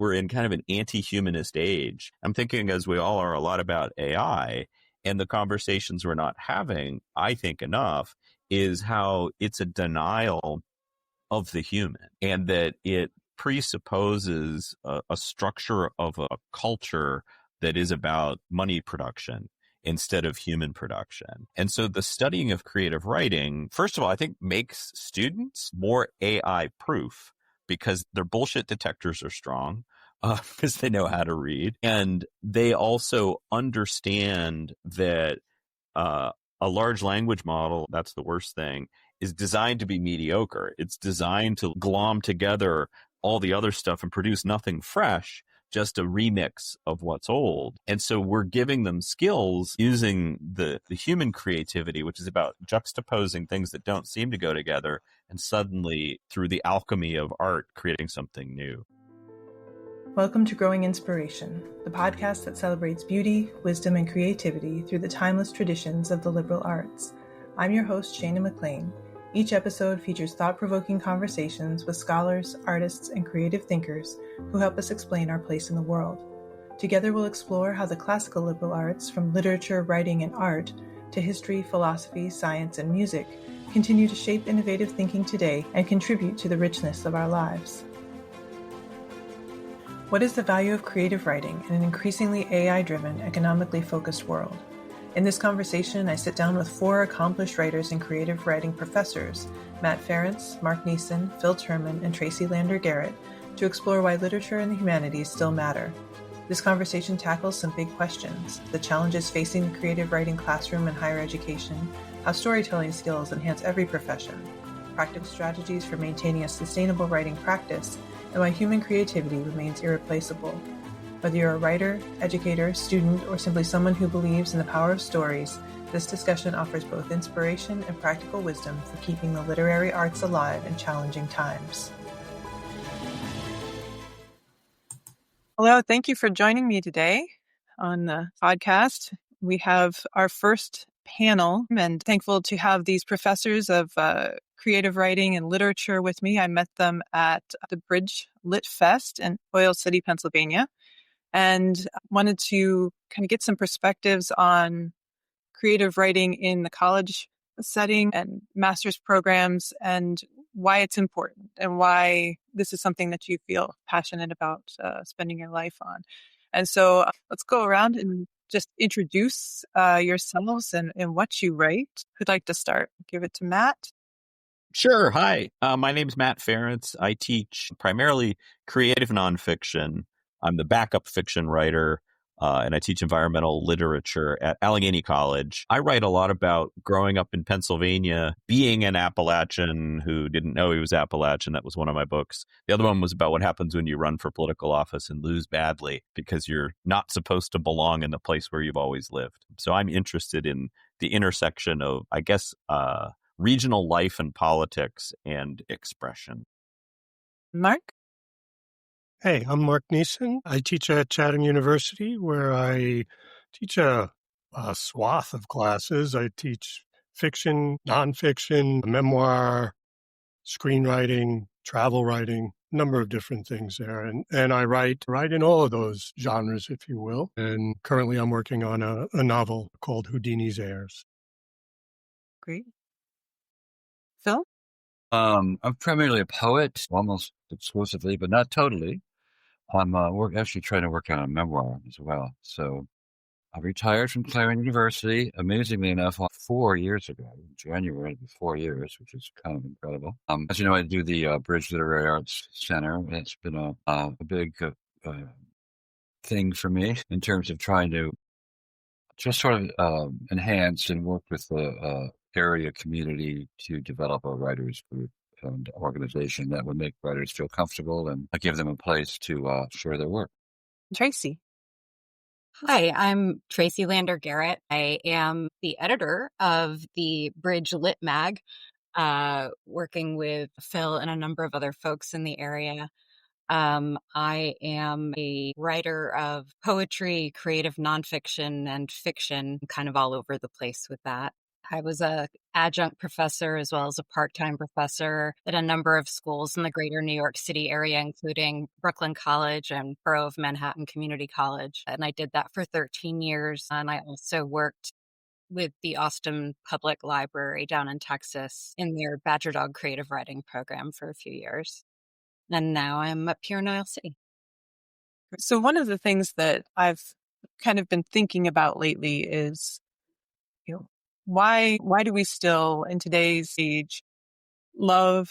we're in kind of an anti-humanist age. I'm thinking, as we all are, a lot about AI, and the conversations we're not having, I think, enough, is how it's a denial of the human, and that it presupposes a structure of a culture that is about money production instead of human production. And so the studying of creative writing, first of all, I think makes students more AI proof because their bullshit detectors are strong, because they know how to read. And they also understand that a large language model, that's the worst thing, is designed to be mediocre. It's designed to glom together all the other stuff and produce nothing fresh, just a remix of what's old. And so we're giving them skills using the human creativity, which is about juxtaposing things that don't seem to go together, and suddenly, through the alchemy of art, creating something new. Welcome to Growing Inspiration, the podcast that celebrates beauty, wisdom, and creativity through the timeless traditions of the liberal arts. I'm your host, Shana McLean. Each episode features thought-provoking conversations with scholars, artists, and creative thinkers who help us explain our place in the world. Together we'll explore how the classical liberal arts, from literature, writing, and art, to history, philosophy, science, and music, continue to shape innovative thinking today and contribute to the richness of our lives. What is the value of creative writing in an increasingly AI-driven, economically focused world? In this conversation, I sit down with 4 accomplished writers and creative writing professors, Matt Ferrence, Mark Neeson, Phil Terman, and Tracy Lander Garrett, to explore why literature and the humanities still matter. This conversation tackles some big questions: the challenges facing the creative writing classroom and higher education, how storytelling skills enhance every profession, practical strategies for maintaining a sustainable writing practice, and why human creativity remains irreplaceable. Whether you're a writer, educator, student, or simply someone who believes in the power of stories, this discussion offers both inspiration and practical wisdom for keeping the literary arts alive in challenging times. Hello, thank you for joining me today on the podcast. We have our first panel, and thankful to have these professors of creative writing and literature with me. I met them at the Bridge Lit Fest in Oil City, Pennsylvania, and wanted to kind of get some perspectives on creative writing in the college setting and master's programs, and why it's important and why this is something that you feel passionate about spending your life on. And so let's go around and just introduce yourselves and what you write. Who'd like to start? Give it to Matt. Sure. Hi, my name's Matt Ferrence. I teach primarily creative nonfiction. I'm the backup fiction writer, and I teach environmental literature at Allegheny College. I write a lot about growing up in Pennsylvania, being an Appalachian who didn't know he was Appalachian. That was one of my books. The other one was about what happens when you run for political office and lose badly because you're not supposed to belong in the place where you've always lived. So I'm interested in the intersection of, I guess, regional life and politics and expression. Mark? Hey, I'm Mark Neeson. I teach at Chatham University, where I teach a swath of classes. I teach fiction, nonfiction, memoir, screenwriting, travel writing, a number of different things there. And I write in all of those genres, if you will. And currently I'm working on a novel called Houdini's Heirs. Great. Phil? I'm primarily a poet, almost exclusively, but not totally. I'm actually trying to work on a memoir as well. So I retired from Claremont University, amazingly enough, 4 years ago. In January, it'll be 4 years, which is kind of incredible. As you know, I do the Bridge Literary Arts Center. It's been a big thing for me in terms of trying to just sort of enhance and work with the area community to develop a writers group and organization that would make writers feel comfortable and give them a place to share their work. Tracy? Hi, I'm Tracy Lander Garrett. I am the editor of the Bridge Lit Mag, working with Phil and a number of other folks in the area. I am a writer of poetry, creative nonfiction, and fiction, kind of all over the place with that. I was a adjunct professor as well as a part-time professor at a number of schools in the greater New York City area, including Brooklyn College and Borough of Manhattan Community College. And I did that for 13 years. And I also worked with the Austin Public Library down in Texas in their Badger Dog creative writing program for a few years. And now I'm up here in Oil City. So one of the things that I've kind of been thinking about lately is, why do we still in today's age love,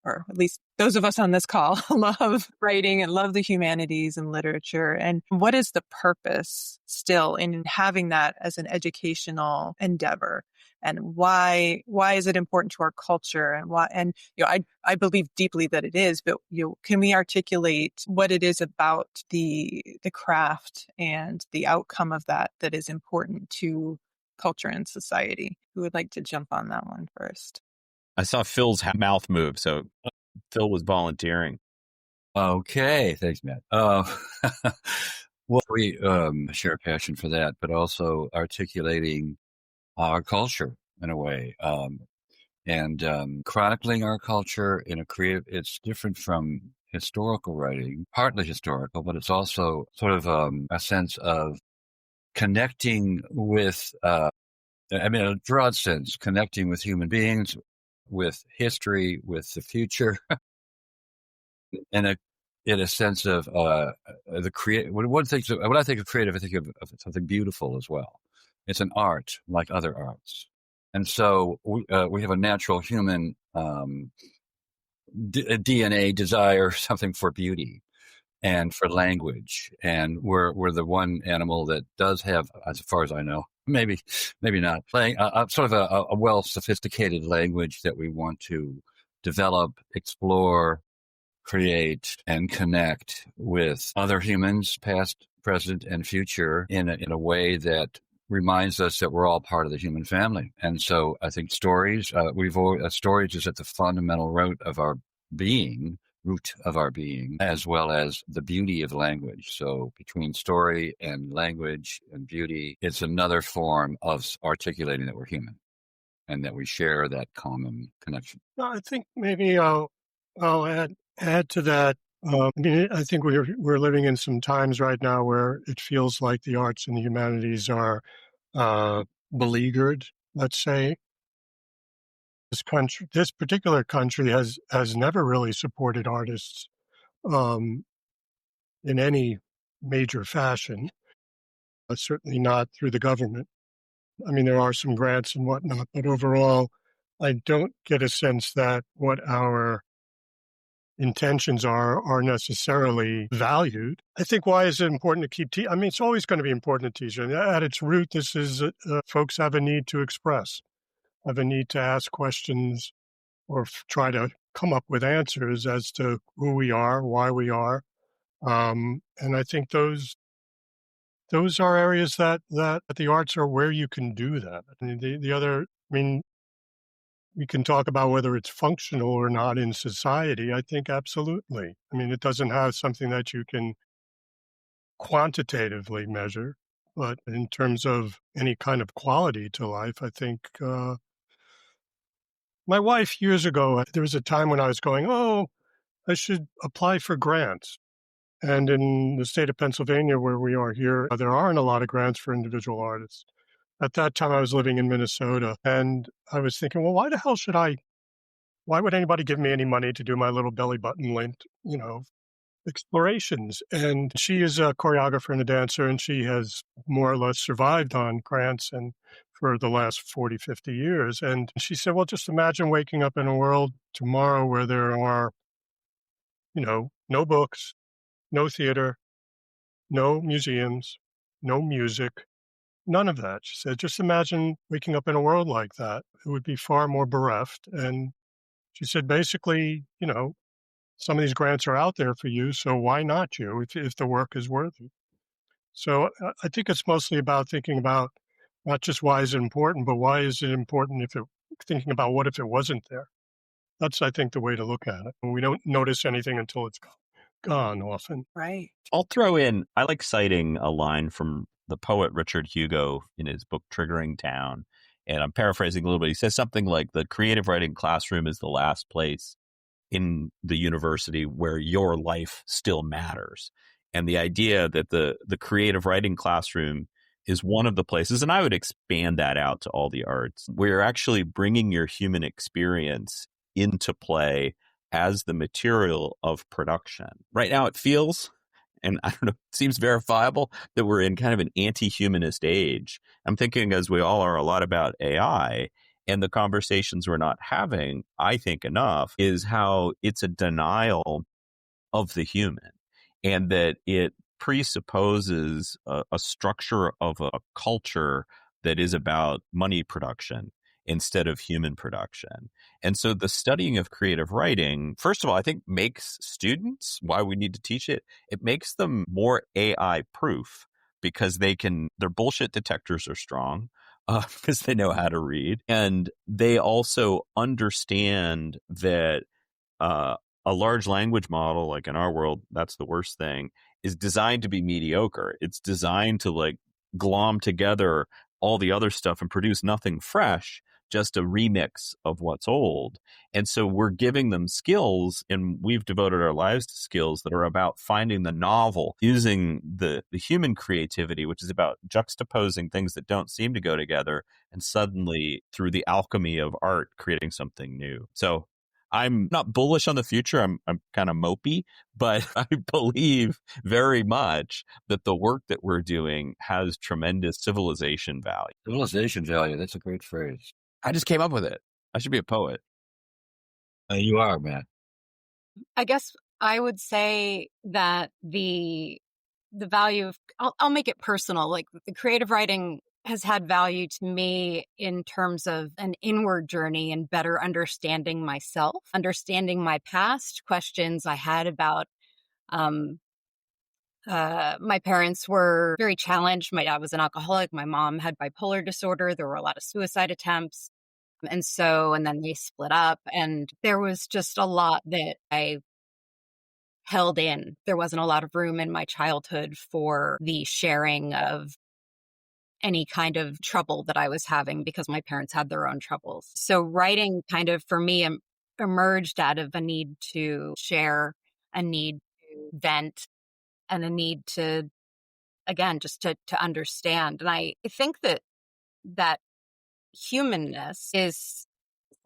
or at least those of us on this call, love writing and love the humanities and literature? And what is the purpose still in having that as an educational endeavor? And why is it important to our culture? And why? And I believe deeply that it is. But can we articulate what it is about the craft and the outcome of that is important to culture and society? Who would like to jump on that one first? I saw Phil's mouth move, so Phil was volunteering. Okay, thanks, Matt. Well, we share a passion for that, but also articulating our culture in a way, and chronicling our culture in a creative. It's different from historical writing, partly historical, but it's also sort of a sense of connecting with, in a broad sense, connecting with human beings, with history, with the future, and in a sense of the creative. When I think of creative, I think of something beautiful as well. It's an art like other arts, and so we have a natural human DNA desire, something for beauty and for language, and we're the one animal that does have, as far as I know, maybe not, playing sort of a well sophisticated language that we want to develop, explore, create, and connect with other humans, past, present, and future, in a way that reminds us that we're all part of the human family. And so I think stories, stories is at the fundamental root of our being, as well as the beauty of language. So between story and language and beauty, it's another form of articulating that we're human and that we share that common connection. Well, I think maybe I'll add to that. I think we're living in some times right now where it feels like the arts and the humanities are beleaguered, let's say. This particular country has never really supported artists in any major fashion, certainly not through the government. I mean, there are some grants and whatnot, but overall, I don't get a sense that what our intentions are necessarily valued. I think why is it important to keep teaching? I mean, it's always going to be important to teach. And at its root, this is folks have a need to express, have a need to ask questions or try to come up with answers as to who we are, why we are. And I think those are areas that the arts are where you can do that. I mean, we can talk about whether it's functional or not in society. I think absolutely. I mean, it doesn't have something that you can quantitatively measure, but in terms of any kind of quality to life, I think my wife years ago, there was a time when I was going, I should apply for grants. And in the state of Pennsylvania, where we are here, there aren't a lot of grants for individual artists. At that time, I was living in Minnesota, and I was thinking, well, why would anybody give me any money to do my little belly button lint, explorations? And she is a choreographer and a dancer, and she has more or less survived on grants and for the last 40, 50 years. And she said, well, just imagine waking up in a world tomorrow where there are, no books, no theater, no museums, no music, none of that. She said, just imagine waking up in a world like that. It would be far more bereft. And she said, basically, some of these grants are out there for you, so why not you if the work is worthy? So I think it's mostly about thinking about not just why is it important, but why is it important thinking about what if it wasn't there? That's, I think, the way to look at it. We don't notice anything until it's gone often. Right. I'll throw in, I like citing a line from the poet Richard Hugo in his book Triggering Town. and I'm paraphrasing a little bit. He says something like the creative writing classroom is the last place in the university where your life still matters. And the idea that the creative writing classroom is one of the places, and I would expand that out to all the arts, where you're actually bringing your human experience into play as the material of production. Right now it feels, and I don't know, it seems verifiable that we're in kind of an anti-humanist age. I'm thinking, as we all are, a lot about AI, and the conversations we're not having, I think, enough, is how it's a denial of the human, and that it presupposes a structure of a culture that is about money production instead of human production. And so the studying of creative writing, first of all, I think makes students, why we need to teach it, it makes them more AI proof because their bullshit detectors are strong. Because they know how to read. And they also understand that a large language model, like in our world, that's the worst thing, is designed to be mediocre. It's designed to like glom together all the other stuff and produce nothing fresh, just a remix of what's old. And so we're giving them skills, and we've devoted our lives to skills that are about finding the novel, using the human creativity, which is about juxtaposing things that don't seem to go together, and suddenly, through the alchemy of art, creating something new. So I'm not bullish on the future. I'm kind of mopey, but I believe very much that the work that we're doing has tremendous civilization value. Civilization value. That's a great phrase. I just came up with it. I should be a poet. You are, man. I guess I would say that the value of, I'll make it personal. Like the creative writing has had value to me in terms of an inward journey and better understanding myself, understanding my past, questions I had about, my parents were very challenged. My dad was an alcoholic. My mom had bipolar disorder. There were a lot of suicide attempts. And then they split up, and there was just a lot that I held in. There wasn't a lot of room in my childhood for the sharing of any kind of trouble that I was having because my parents had their own troubles. So writing kind of for me emerged out of a need to share, a need to vent, and a need to, again, just to understand. And I think that humanness is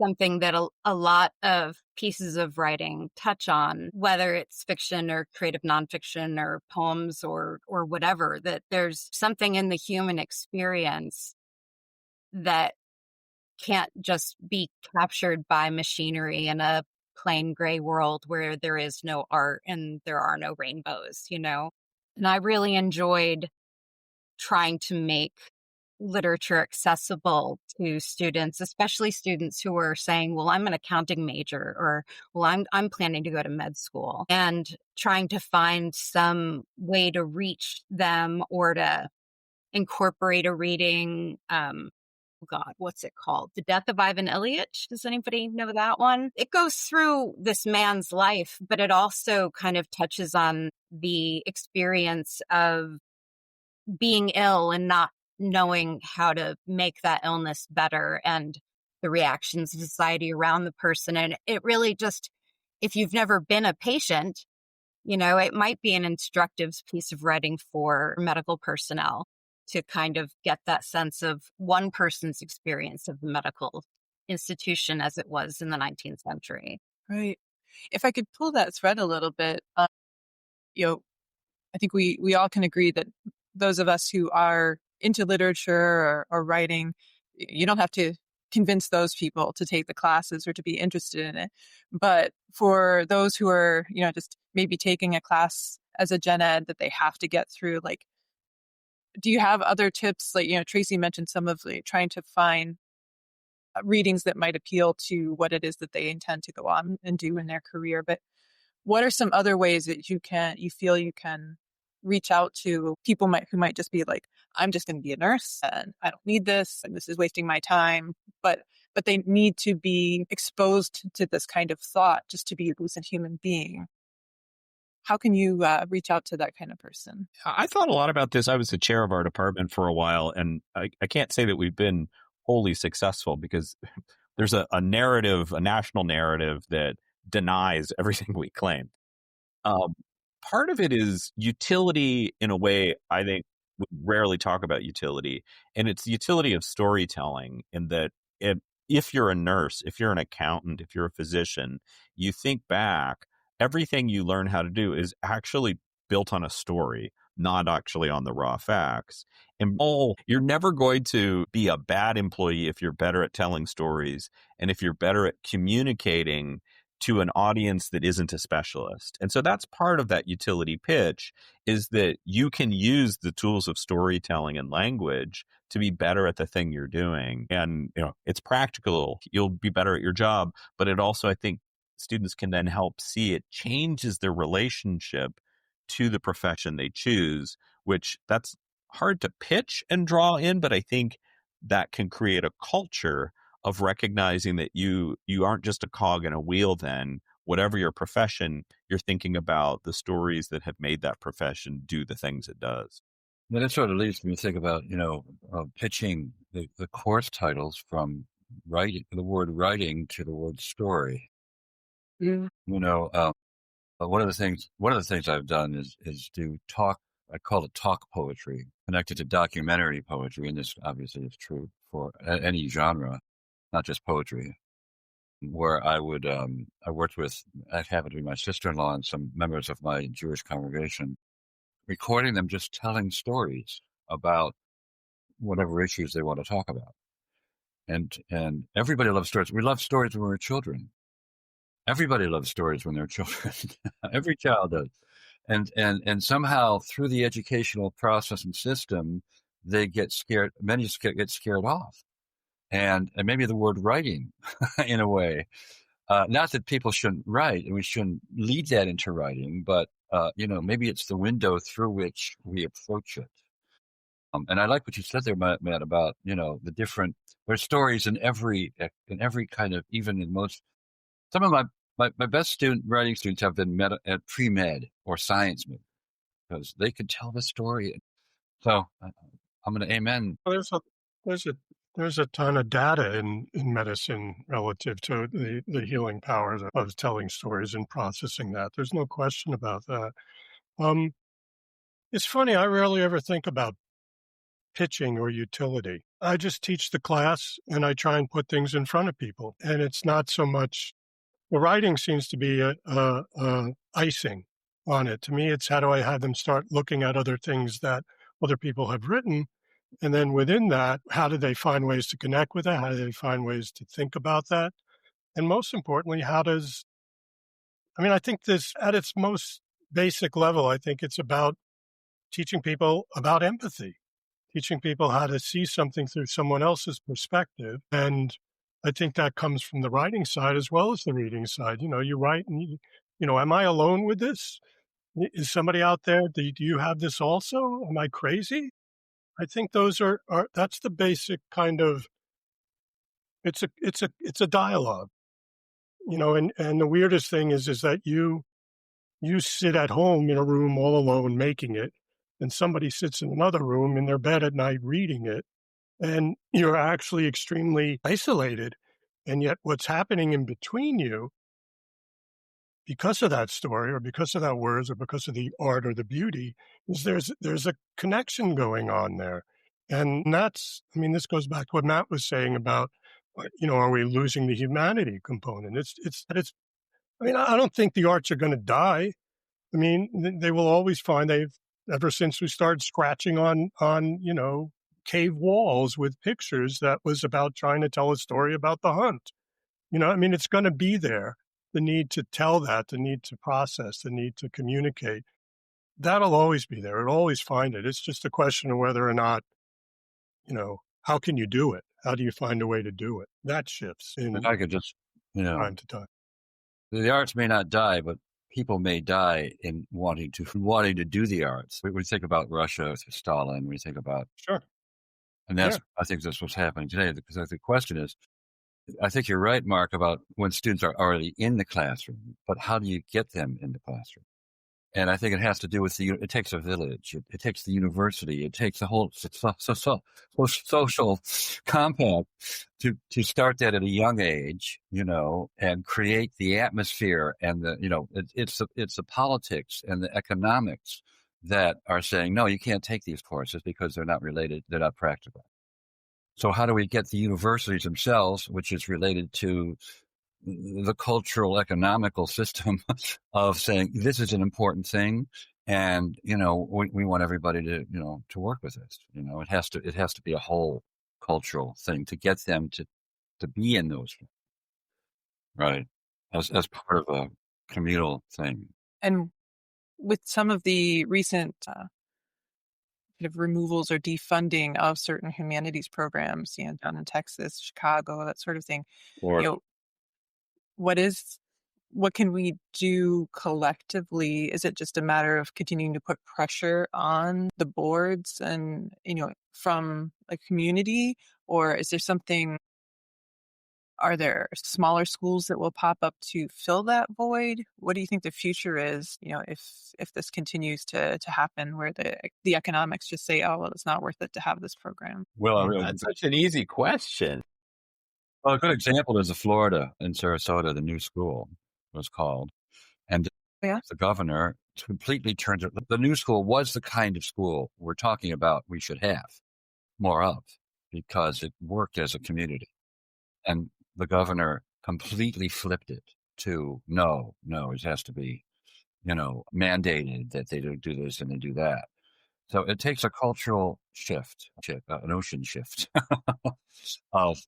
something that a lot of pieces of writing touch on, whether it's fiction or creative nonfiction or poems or whatever, that there's something in the human experience that can't just be captured by machinery in a plain gray world where there is no art and there are no rainbows, you know? And I really enjoyed trying to make literature accessible to students, especially students who are saying, well, I'm an accounting major, or, well, I'm planning to go to med school, and trying to find some way to reach them or to incorporate a reading. What's it called? The Death of Ivan Ilyich. Does anybody know that one? It goes through this man's life, but it also kind of touches on the experience of being ill and not knowing how to make that illness better, and the reactions of society around the person. And it really just, if you've never been a patient, you know, it might be an instructive piece of writing for medical personnel to kind of get that sense of one person's experience of the medical institution as it was in the 19th century. Right. If I could pull that thread a little bit, I think we all can agree that those of us who are into literature or writing, you don't have to convince those people to take the classes or to be interested in it. But for those who are, just maybe taking a class as a gen ed that they have to get through, like, do you have other tips? Like, Tracy mentioned some of trying to find readings that might appeal to what it is that they intend to go on and do in their career. But what are some other ways that you feel you can reach out to people who might just be like, I'm just going to be a nurse and I don't need this and this is wasting my time, but they need to be exposed to this kind of thought just to be a decent human being? How can you reach out to that kind of person? I thought a lot about this. I was the chair of our department for a while, and I can't say that we've been wholly successful because there's a narrative, a national narrative that denies everything we claim. Part of it is utility in a way I think we rarely talk about utility, and it's the utility of storytelling in that if you're a nurse, if you're an accountant, if you're a physician, you think back, everything you learn how to do is actually built on a story, not actually on the raw facts. And you're never going to be a bad employee if you're better at telling stories and if you're better at communicating to an audience that isn't a specialist. And so that's part of that utility pitch, is that you can use the tools of storytelling and language to be better at the thing you're doing. And, it's practical. You'll be better at your job, but it also, I think, students can then help see it changes their relationship to the profession they choose, which that's hard to pitch and draw in, but I think that can create a culture of recognizing that you aren't just a cog in a wheel. Then whatever your profession, you're thinking about the stories that have made that profession do the things it does. Then it sort of leads me to think about, pitching the course titles from writing, the word writing to the word story. Yeah. One of the things I've done is do talk. I call it talk poetry, connected to documentary poetry, and this obviously is true for any genre, not just poetry. Where I worked with, I happened to be my sister-in-law and some members of my Jewish congregation, recording them just telling stories about whatever issues they want to talk about. And everybody loves stories. We love stories when we're children. Everybody loves stories when they're children. Every child does. And somehow through the educational process and system, they get scared. Many get scared off. And maybe the word writing in a way, not that people shouldn't write and we shouldn't lead that into writing, but, maybe it's the window through which we approach it. And I like what you said there, Matt, about, the different, there's stories in every kind of, even in most, some of my best writing students have been at pre-med or science med because they can tell the story. So I'm going to amen. There's a ton of data in medicine relative to the healing powers of telling stories and processing that. There's no question about that. It's funny, I rarely ever think about pitching or utility. I just teach the class and I try and put things in front of people. And it's not so much, the writing seems to be a icing on it. To me, it's how do I have them start looking at other things that other people have written. And then within that, how do they find ways to connect with it? How do they find ways to think about that? And most importantly, I think this, at its most basic level, I think it's about teaching people about empathy, teaching people how to see something through someone else's perspective. And I think that comes from the writing side as well as the reading side. You write and, am I alone with this? Is somebody out there? Do you have this also? Am I crazy? I think those are that's the basic kind of, it's a dialogue, and the weirdest thing is that you sit at home in a room all alone making it, and somebody sits in another room in their bed at night reading it, and you're actually extremely isolated. And yet what's happening in between you, because of that story or because of that words or because of the art or the beauty, is there's a connection going on there. And this goes back to what Matt was saying about, are we losing the humanity component? I don't think the arts are going to die. They will always find ever since we started scratching on cave walls with pictures that was about trying to tell a story about the hunt. It's going to be there. The need to tell that, the need to process, the need to communicate, that'll always be there. It'll always find it. It's just a question of whether or not, how can you do it? How do you find a way to do it? That shifts in If I could just, time to time. The arts may not die, but people may die in wanting to do the arts. We think about Russia, Stalin, we think about, Sure. And I think that's what's happening today. Because the question is, I think you're right, Mark, about when students are already in the classroom, but how do you get them in the classroom? And I think it has to do with it takes a village. It takes the university. It takes a whole social compact to start that at a young age, and create the atmosphere and it's the politics and the economics that are saying, no, you can't take these courses because they're not related. They're not practical. So how do we get the universities themselves, which is related to the cultural economical system of saying this is an important thing, and we want everybody to work with this. It has to be a whole cultural thing to get them to be in those, right, as part of a communal thing. And with some of the recent kind of removals or defunding of certain humanities programs, down in Texas, Chicago, that sort of thing, Or what can we do collectively? Is it just a matter of continuing to put pressure on the boards and, from a community, or is there something? Are there smaller schools that will pop up to fill that void? What do you think the future is, if this continues to happen, where the economics just say, oh, well, it's not worth it to have this program? well, That's such an easy question. a good example is Florida in Sarasota, the new school was called, and Yeah. the governor completely turned it. The new school was the kind of school we're talking about we should have more of because it worked as a community. And the governor completely flipped it to no, it has to be, mandated that they don't do this and they do that. So it takes a cultural shift, an ocean shift of,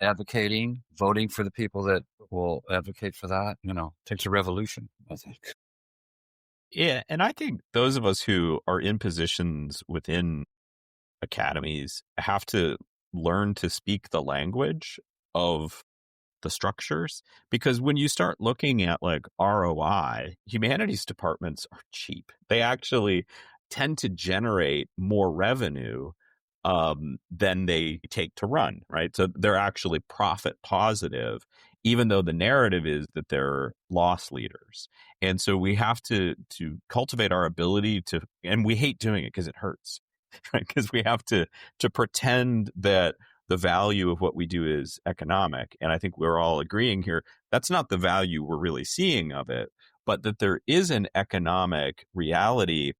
advocating, voting for the people that will advocate for that. Takes a revolution, I think. Yeah, and I think those of us who are in positions within academies have to learn to speak the language of the structures, because when you start looking at like ROI, humanities departments are cheap. They actually tend to generate more revenue than they take to run, right? So they're actually profit positive, even though the narrative is that they're loss leaders. And so we have to cultivate our ability to, and we hate doing it because it hurts, right? Because we have to pretend that the value of what we do is economic. And I think we're all agreeing here, that's not the value we're really seeing of it, but that there is an economic reality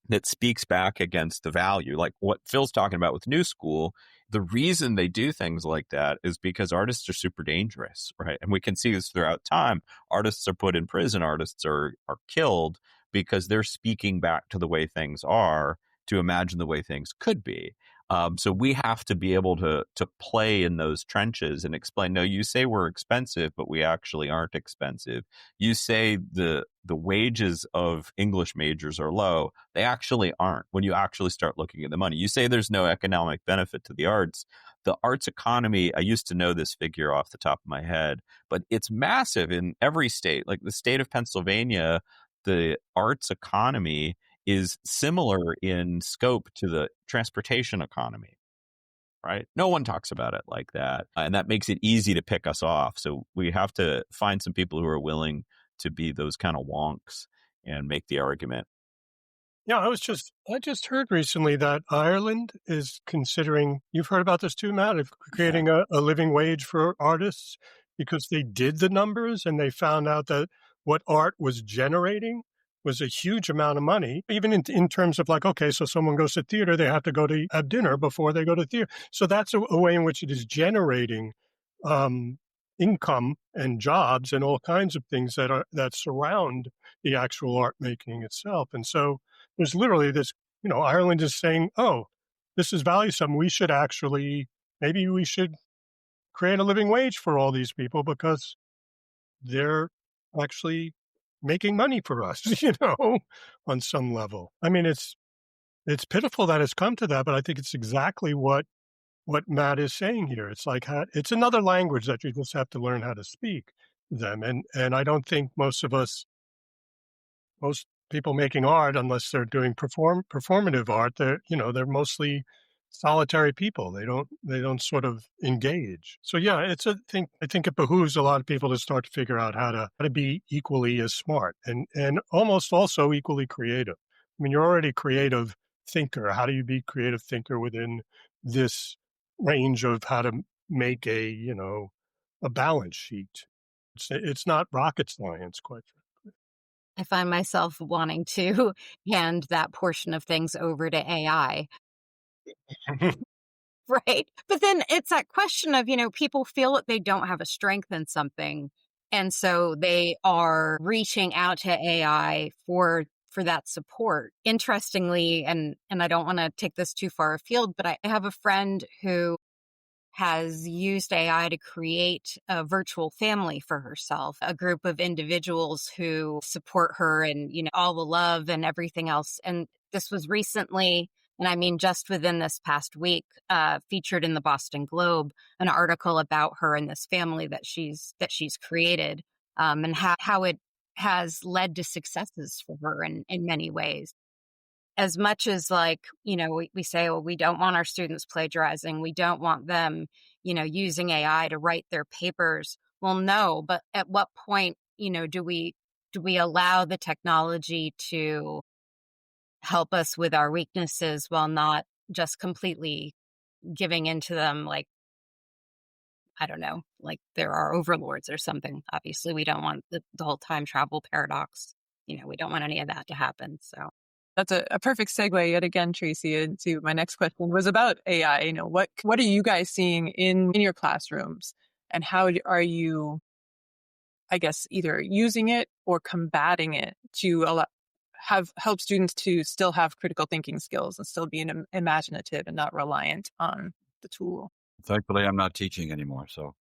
that speaks back against the value. Like what Phil's talking about with New School, the reason they do things like that is because artists are super dangerous, right? And we can see this throughout time. Artists are put in prison, artists are killed because they're speaking back to the way things are, to imagine the way things could be. So we have to be able to play in those trenches and explain, no, you say we're expensive, but we actually aren't expensive. You say the wages of English majors are low. They actually aren't when you actually start looking at the money. You say there's no economic benefit to the arts. The arts economy, I used to know this figure off the top of my head, but it's massive in every state. Like the state of Pennsylvania, the arts economy is similar in scope to the transportation economy, right? No one talks about it like that. And that makes it easy to pick us off. So we have to find some people who are willing to be those kind of wonks and make the argument. Yeah, I just heard recently that Ireland is considering, you've heard about this too, Matt, of creating a living wage for artists because they did the numbers and they found out that what art was generating was a huge amount of money, even in terms of like, okay, so someone goes to theater, they have to go to have dinner before they go to theater. So that's a way in which it is generating income and jobs and all kinds of things that surround the actual art making itself. And so there's literally this, Ireland is saying, oh, this is valuable. Maybe we should create a living wage for all these people because they're actually making money for us, on some level. I mean, it's pitiful that it's come to that, but I think it's exactly what Matt is saying here. It's like, it's another language that you just have to learn how to speak them. And I don't think most people making art, unless they're doing performative art, they're mostly solitary people. They don't sort of engage. So yeah, I think it behooves a lot of people to start to figure out how to be equally as smart and almost also equally creative. I mean, you're already a creative thinker. How do you be creative thinker within this range of how to make a balance sheet? It's not rocket science, quite I find myself wanting to hand that portion of things over to AI. frankly. Right. But then it's that question of, people feel that they don't have a strength in something. And so they are reaching out to AI for that support. Interestingly, and I don't want to take this too far afield, but I have a friend who has used AI to create a virtual family for herself, a group of individuals who support her and, all the love and everything else. And this was recently, and I mean, just within this past week, featured in the Boston Globe, an article about her and this family that she's created, and how it has led to successes for her in many ways. As much as we say, well, we don't want our students plagiarizing. We don't want them, using AI to write their papers. Well, no, but at what point, do we allow the technology to help us with our weaknesses while not just completely giving into them? Like, I don't know, like there are overlords or something. Obviously, we don't want the whole time travel paradox. We don't want any of that to happen. So. That's a perfect segue yet again, Tracy, into my next question was about AI. What are you guys seeing in your classrooms, and how are you, I guess, either using it or combating it to help students to still have critical thinking skills and still be imaginative and not reliant on the tool? Thankfully, I'm not teaching anymore, so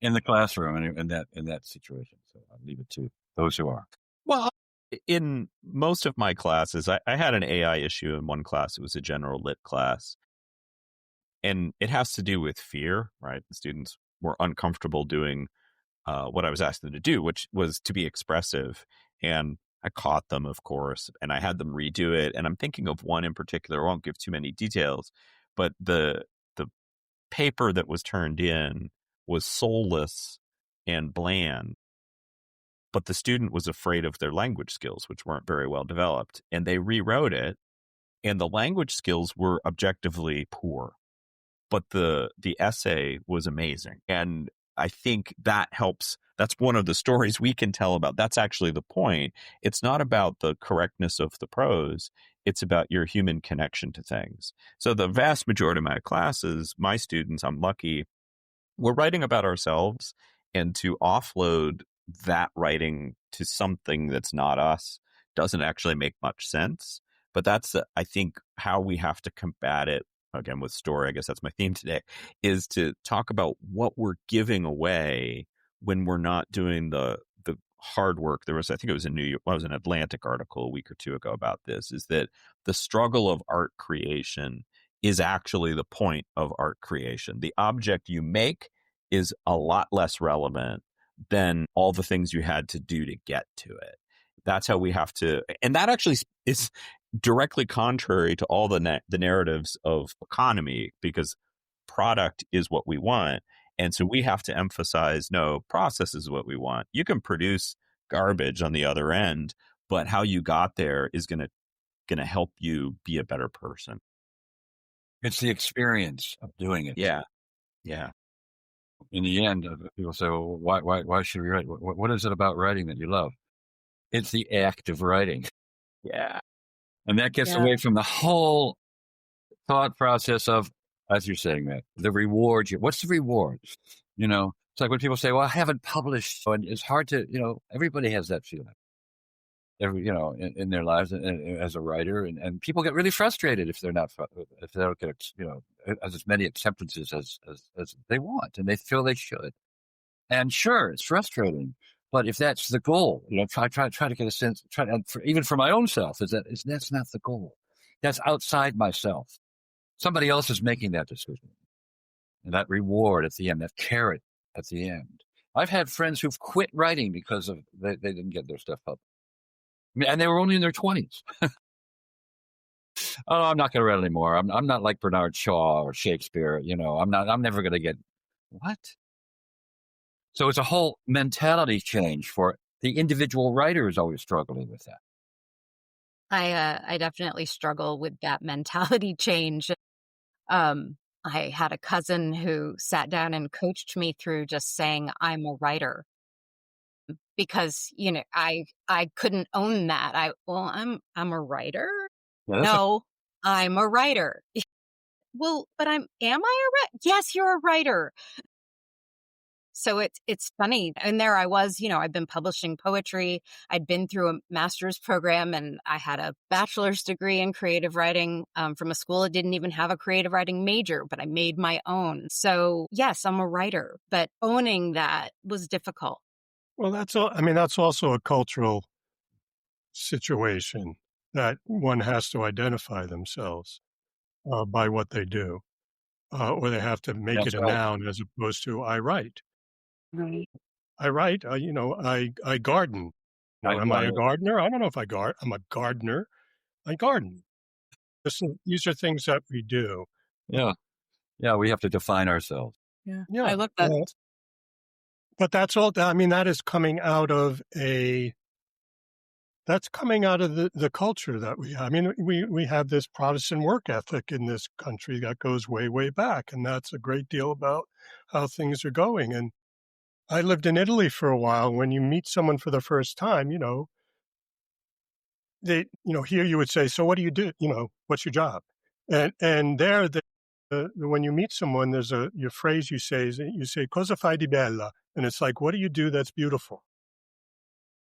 in the classroom and in that situation. So I'll leave it to those who are. Well, in most of my classes, I had an AI issue in one class. It was a general lit class. And it has to do with fear, right? The students were uncomfortable doing what I was asking them to do, which was to be expressive. And I caught them, of course, and I had them redo it. And I'm thinking of one in particular. I won't give too many details, but the paper that was turned in was soulless and bland. But the student was afraid of their language skills, which weren't very well developed. And they rewrote it, and the language skills were objectively poor. But the essay was amazing. And I think that helps. That's one of the stories we can tell about. That's actually the point. It's not about the correctness of the prose. It's about your human connection to things. So the vast majority of my classes, my students, I'm lucky, we're writing about ourselves, and to offload that writing to something that's not us doesn't actually make much sense. But that's, I think, how we have to combat it. Again, with story, I guess that's my theme today, is to talk about what we're giving away when we're not doing the hard work. There was, I think it was in New York, well, it was an Atlantic article a week or two ago about this, is that the struggle of art creation is actually the point of art creation. The object you make is a lot less relevant than all the things you had to do to get to it. That's how we have to, and that actually is directly contrary to all the narratives of economy, because product is what we want. And so we have to emphasize, no, process is what we want. You can produce garbage on the other end, but how you got there is going to help you be a better person. It's the experience of doing it. Yeah. Yeah. In the end, people say, well, why should we write? What is it about writing that you love? It's the act of writing. Yeah. And that gets away from the whole thought process of, as you're saying, Matt, the reward. What's the reward? It's like when people say, well, I haven't published. And it's hard to, everybody has that feeling. In their lives as a writer, and people get really frustrated if they don't get, as many acceptances as they want, and they feel they should. And sure, it's frustrating, but if that's the goal, try to get a sense, even for my own self, that's not the goal. That's outside myself. Somebody else is making that decision, and that reward at the end, that carrot at the end. I've had friends who've quit writing because of they didn't get their stuff published. And they were only in their 20s. Oh, I'm not going to write anymore. I'm not like Bernard Shaw or Shakespeare. I'm never going to get what? So it's a whole mentality change for the individual writer is always struggling with that. I definitely struggle with that mentality change. I had a cousin who sat down and coached me through just saying I'm a writer, because I couldn't own that. I'm a writer. Yeah, No, I'm a writer. Well, but am I a writer? Yes, you're a writer. So it's funny. And there I was, I've been publishing poetry. I'd been through a master's program, and I had a bachelor's degree in creative writing from a school that didn't even have a creative writing major, but I made my own. So yes, I'm a writer, but owning that was difficult. Well, that's all. I mean, that's also a cultural situation that one has to identify themselves by what they do, or they have to make it that's a right. noun as opposed to I write. Right. I write. I garden. Am I a gardener? I don't know if I'm a gardener. I garden. These are things that we do. Yeah. Yeah, we have to define ourselves. Yeah. Yeah. I love that. But that's all. I mean, that is coming out of that's coming out of the culture that we have. I mean, we have this Protestant work ethic in this country that goes way, way back. And that's a great deal about how things are going. And I lived in Italy for a while. When you meet someone for the first time, here you would say, so what do you do? What's your job? And there, when you meet someone, there's your phrase you say cosa fai di bella? And it's like, what do you do that's beautiful?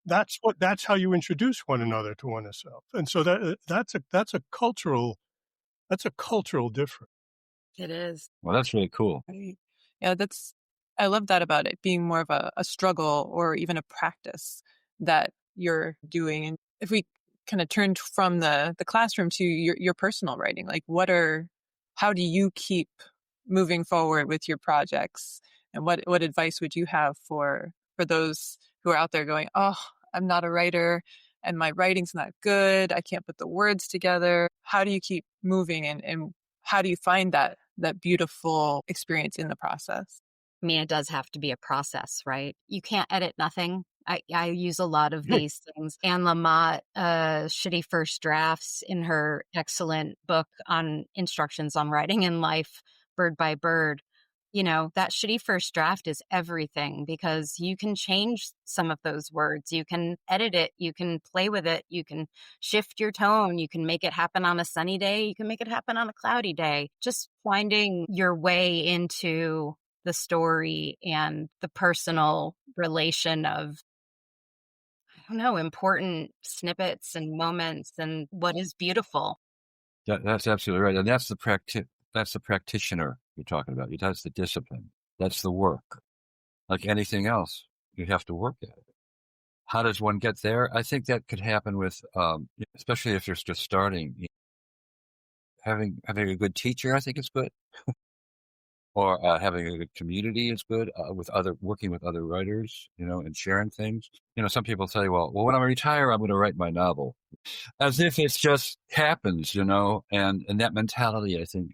That's how you introduce one another to oneself. And so that's a cultural difference. It is. Well, that's really cool. Right. Yeah, I love that about it being more of a struggle or even a practice that you're doing. And if we kind of turned from the classroom to your personal writing, like how do you keep moving forward with your projects? And what advice would you have for those who are out there going, oh, I'm not a writer and my writing's not good. I can't put the words together. How do you keep moving and how do you find that beautiful experience in the process? I mean, it does have to be a process, right? You can't edit nothing. I use a lot of these things. Anne Lamott, Shitty First Drafts, in her excellent book on instructions on writing in life, Bird by Bird. That shitty first draft is everything, because you can change some of those words. You can edit it. You can play with it. You can shift your tone. You can make it happen on a sunny day. You can make it happen on a cloudy day. Just finding your way into the story and the personal relation of, I don't know, important snippets and moments and what is beautiful. That's absolutely right. And that's the practitioner you're talking about. That's the discipline. That's the work. Like anything else, you have to work at it. How does one get there? I think that could happen with, especially if you're just starting. Having a good teacher, I think is good. Or having a good community is good, working with other writers, and sharing things. Some people say, well, when I retire, I'm going to write my novel. As if it just happens, and that mentality, I think,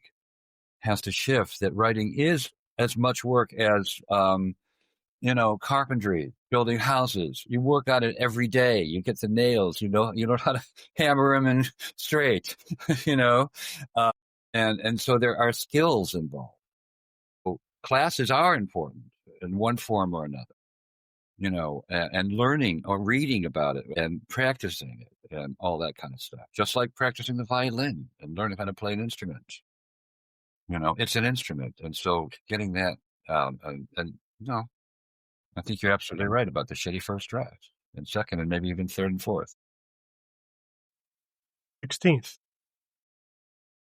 has to shift, that writing is as much work as, carpentry, building houses. You work on it every day. You get the nails, you know how to hammer them in straight, and so there are skills involved. Classes are important in one form or another, and learning or reading about it and practicing it and all that kind of stuff. Just like practicing the violin and learning how to play an instrument. It's an instrument. And so getting that, I think you're absolutely right about the shitty first draft and second and maybe even third and fourth. 16th.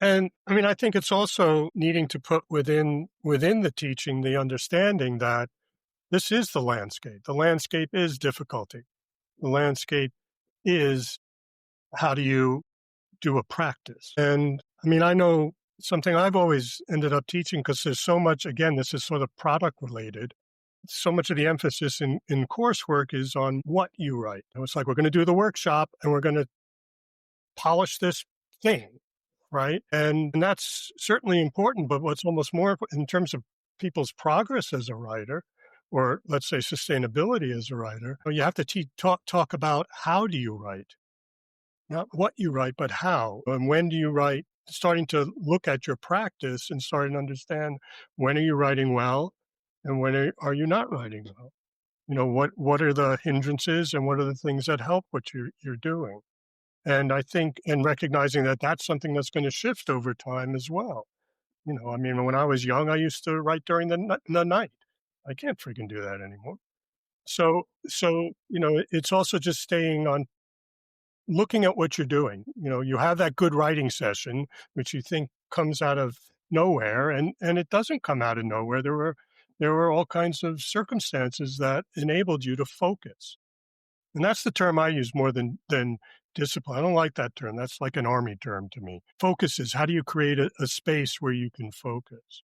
And I mean, I think it's also needing to put within the teaching the understanding that this is the landscape. The landscape is difficulty. The landscape is how do you do a practice. And I mean, I know something I've always ended up teaching, because there's so much, again, this is sort of product related. So much of the emphasis in coursework is on what you write. It's like, we're going to do the workshop and we're going to polish this thing. right? And that's certainly important, but what's almost more important in terms of people's progress as a writer, or let's say sustainability as a writer, you have to talk about how do you write, not what you write, but how, and when do you write, starting to look at your practice and starting to understand when are you writing well and when are you not writing well. What are the hindrances and what are the things that help what you're doing? And I think, and recognizing that that's something that's going to shift over time as well. I mean, when I was young, I used to write during the night. I can't freaking do that anymore. So it's also just staying on, looking at what you're doing. You have that good writing session, which you think comes out of nowhere, and it doesn't come out of nowhere. There were all kinds of circumstances that enabled you to focus. And that's the term I use more than discipline. I don't like that term. That's like an army term to me. Focus is, how do you create a space where you can focus?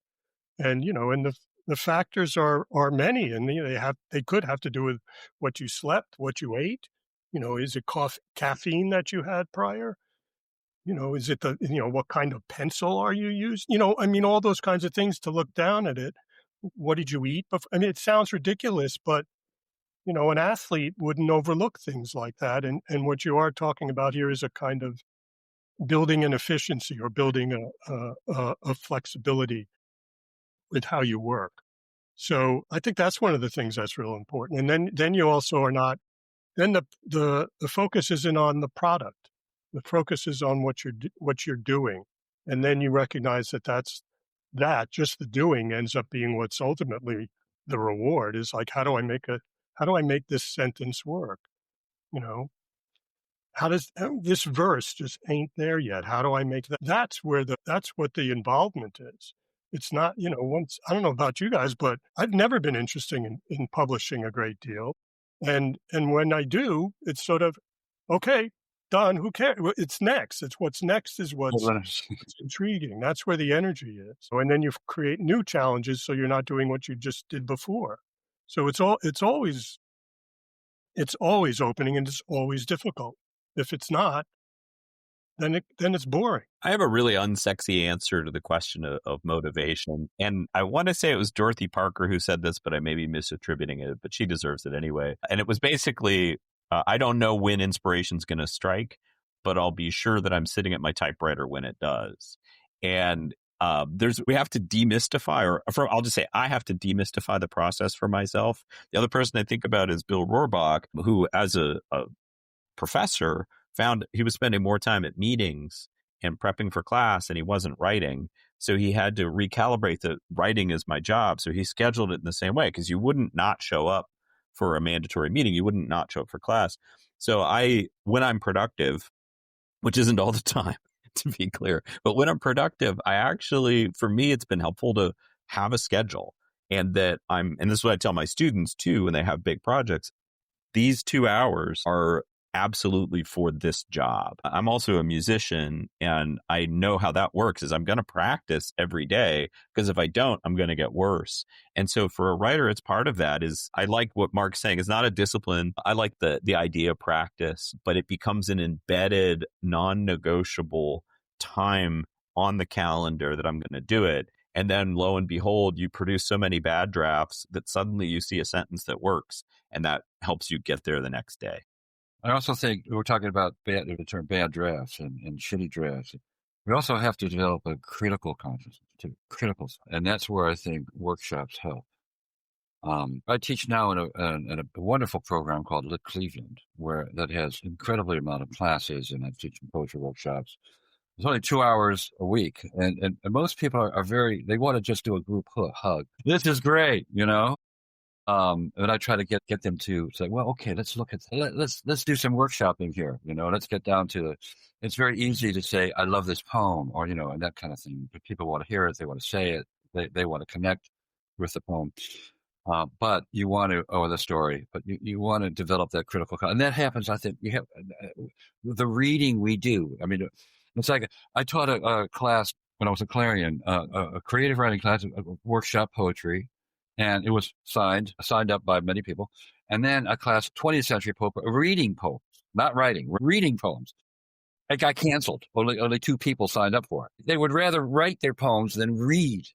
And, and the factors are many, and they could have to do with what you slept, what you ate. Is it caffeine that you had prior? Is it what kind of pencil are you using? I mean, all those kinds of things to look down at it. What did you eat before? I mean, it sounds ridiculous, but an athlete wouldn't overlook things like that. And what you are talking about here is a kind of building an efficiency or building a flexibility with how you work. So I think that's one of the things that's real important. And then you also are not, then the focus isn't on the product. The focus is on what you're doing. And then you recognize that just the doing ends up being what's ultimately the reward, is like, how do I make this sentence work? How does this verse just ain't there yet? How do I make that? That's what the involvement is. It's not, once, I don't know about you guys, but I've never been interested in publishing a great deal. And when I do, it's sort of, okay, done. Who cares? It's next. It's what's next is what's intriguing. That's where the energy is. And then you create new challenges, so you're not doing what you just did before. So it's always opening, and it's always difficult. If it's not, then it's boring. I have a really unsexy answer to the question of motivation. And I want to say it was Dorothy Parker who said this, but I may be misattributing it, but she deserves it anyway. And it was basically, I don't know when inspiration's going to strike, but I'll be sure that I'm sitting at my typewriter when it does. And we have to demystify, I'll just say I have to demystify the process for myself. The other person I think about is Bill Rohrbach, who as a professor found he was spending more time at meetings and prepping for class and he wasn't writing. So he had to recalibrate that writing is my job. So he scheduled it in the same way, because you wouldn't not show up for a mandatory meeting. You wouldn't not show up for class. So when I'm productive, which isn't all the time, to be clear, but when I'm productive, for me, it's been helpful to have a schedule, and that and this is what I tell my students too, when they have big projects, these 2 hours are absolutely for this job. I'm also a musician, and I know how that works is I'm going to practice every day, because if I don't, I'm going to get worse. And so for a writer, it's part of that is, I like what Mark's saying, is not a discipline. I like the idea of practice, but it becomes an embedded, non-negotiable time on the calendar that I'm going to do it. And then lo and behold, you produce so many bad drafts that suddenly you see a sentence that works, and that helps you get there the next day. I also think we're talking about the term bad drafts and shitty drafts. We also have to develop a critical consciousness too, and that's where I think workshops help. I teach now in a wonderful program called Lit Cleveland, that has incredibly amount of classes, and I teach poetry workshops. It's only 2 hours a week, and most people are they want to just do a group hug. This is great, And I try to get them to say, well, okay, let's do some workshopping here. Let's get down to it's very easy to say, I love this poem, or, and that kind of thing. But people want to hear it. They want to say it. They want to connect with the poem. But you want to, or the story, but you want to develop that critical, and that happens. I think you have the reading we do. I mean, it's like I taught a class when I was at Clarion, a creative writing class, a workshop poetry. And it was signed up by many people. And then a class, 20th century poetry, reading poems, not writing, reading poems. It got canceled. Only 2 people signed up for it. They would rather write their poems than read,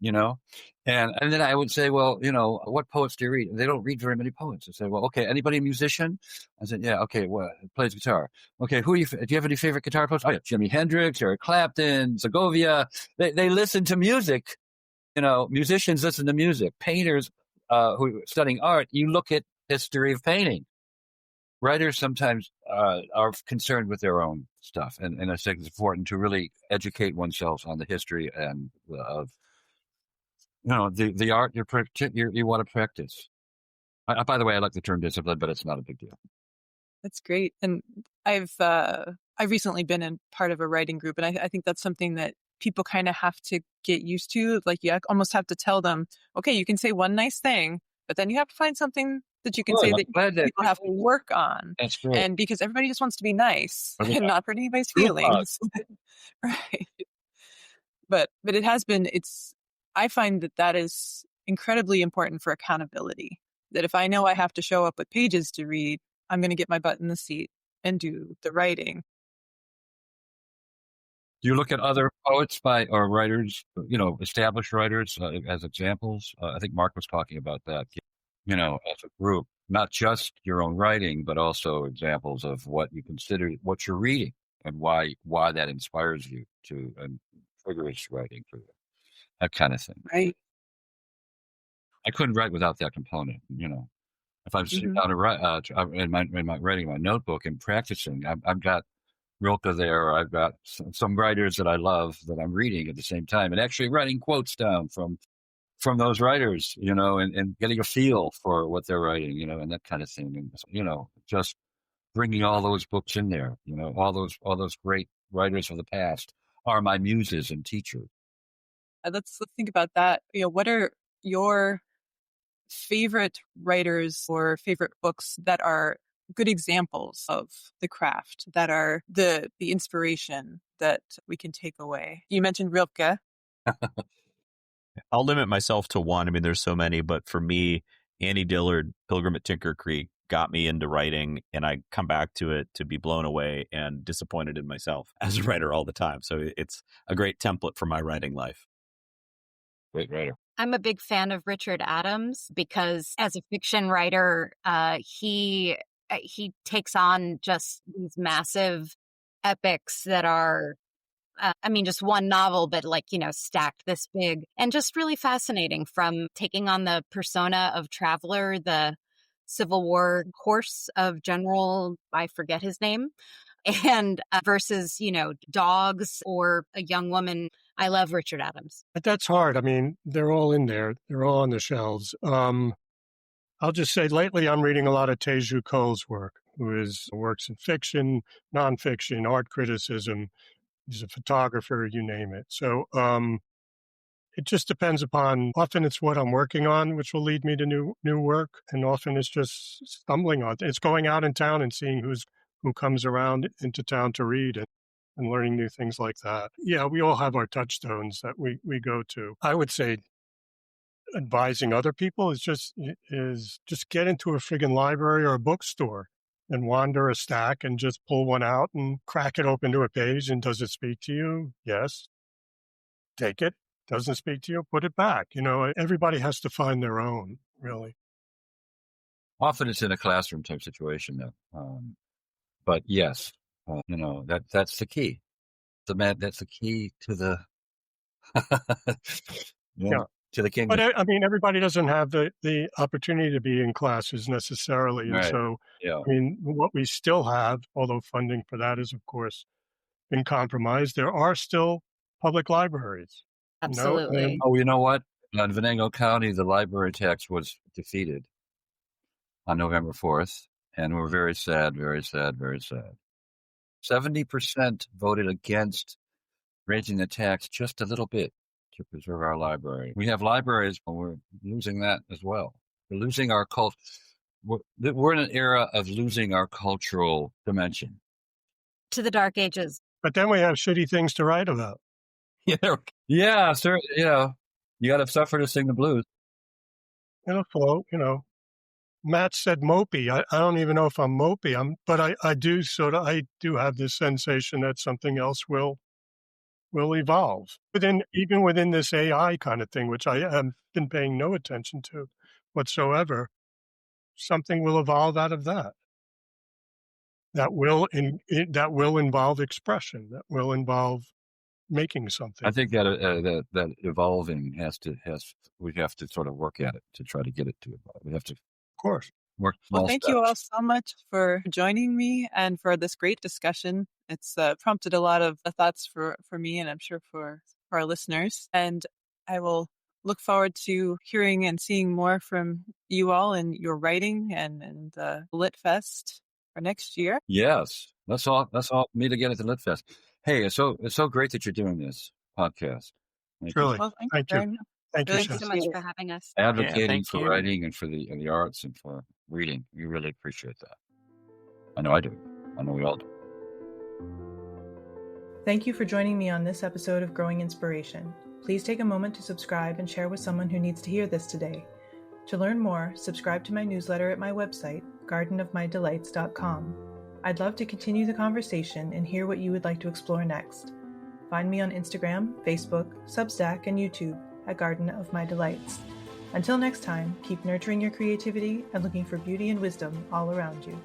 you know? And then I would say, well, what poets do you read? They don't read very many poets. I say, well, okay, anybody a musician? I said, yeah, okay, well, plays guitar. Okay, do you have any favorite guitar players? Oh, yeah, Jimi Hendrix, Eric Clapton, Segovia. They listen to music. Musicians listen to music. Painters who are studying art, you look at history of painting. Writers sometimes are concerned with their own stuff, and I think it's important to really educate oneself on the history and of the art you want to practice. By the way, I like the term discipline, but it's not a big deal. That's great. And I've recently been in part of a writing group, and I think that's something that people kind of have to get used to. Like, you almost have to tell them, okay, you can say one nice thing, but then you have to find something that you can say that people have to work on. That's great. And because everybody just wants to be nice and not hurt anybody's feelings. Right. But it has been, I find that is incredibly important for accountability. That if I know I have to show up with pages to read, I'm going to get my butt in the seat and do the writing. Do you look at other poets or writers, established writers as examples? I think Mark was talking about that, as a group, not just your own writing, but also examples of what you consider, what you're reading and why that inspires you to and triggers writing for you, that kind of thing. Right. I couldn't write without that component, If I'm sitting down to write, in my writing my notebook and practicing, I've got Rilke there, or I've got some writers that I love that I'm reading at the same time, and actually writing quotes down from those writers, and getting a feel for what they're writing, and that kind of thing, and just bringing all those books in there, all those great writers of the past are my muses and teachers. Let's think about that. What are your favorite writers or favorite books that are good examples of the craft, that are the inspiration that we can take away? You mentioned Rilke. I'll limit myself to one. I mean, there's so many, but for me, Annie Dillard, Pilgrim at Tinker Creek, got me into writing, and I come back to it to be blown away and disappointed in myself as a writer all the time. So it's a great template for my writing life. Great writer. I'm a big fan of Richard Adams because as a fiction writer, he takes on just these massive epics that are, just one novel, but stacked this big, and just really fascinating, from taking on the persona of Traveler, the Civil War horse of General, I forget his name, and versus, dogs or a young woman. I love Richard Adams. But that's hard. I mean, they're all in there. They're all on the shelves. I'll just say lately I'm reading a lot of Teju Ko's work, who works in fiction, nonfiction, art criticism. He's a photographer, you name it. So it just depends upon, often it's what I'm working on, which will lead me to new work. And often it's just stumbling on. It's going out in town and seeing who comes around into town to read and learning new things like that. Yeah, we all have our touchstones that we go to. I would say advising other people is just get into a friggin' library or a bookstore and wander a stack and just pull one out and crack it open to a page. And does it speak to you? Yes. Take it. Doesn't speak to you? Put it back. Everybody has to find their own, really. Often it's in a classroom type situation, though. But yes, that's the key. That's the key to the to the kingdom. But everybody doesn't have the opportunity to be in classes necessarily, and Right. so Yeah. what we still have, although funding for that is of course been compromised, there are still public libraries. Absolutely. Oh, you know what? In Venango County, the library tax was defeated on November 4th, and we're very sad, very sad, very sad. 70% voted against raising the tax just a little bit to preserve our library. We have libraries, but we're losing that as well. We're losing our culture. We're in an era of losing our cultural dimension. To the dark ages. But then we have shitty things to write about. Yeah, sir. You got to suffer to sing the blues. It'll flow, Matt said mopey. I don't even know if I'm mopey. But I do have this sensation that something else will evolve even within this AI kind of thing, which I have been paying no attention to whatsoever. Something will evolve out of that. That will involve expression. That will involve making something. I think that evolving we have to sort of work at it to try to get it to evolve. We have to, Of course. work Well, small thank steps. you all so much for joining me and for this great discussion. It's prompted a lot of thoughts for me, and I'm sure for our listeners. And I will look forward to hearing and seeing more from you all in your writing and Lit Fest for next year. Yes, let's all meet again at the Lit Fest. Hey, it's so great that you're doing this podcast. Thank you. Truly. Well, thank Thank you you. very much. Thank you, Really Thanks so Shana. much for having us. Advocating thank for you. writing and for the arts and for reading. We really appreciate that. I know I do. I know we all do. Thank you for joining me on this episode of Growing Inspiration. Please take a moment to subscribe and share with someone who needs to hear this today. To learn more, subscribe to my newsletter at my website, gardenofmydelights.com. I'd love to continue the conversation and hear what you would like to explore next. Find me on Instagram, Facebook, Substack, and YouTube at Garden of My Delights. Until next time, keep nurturing your creativity and looking for beauty and wisdom all around you.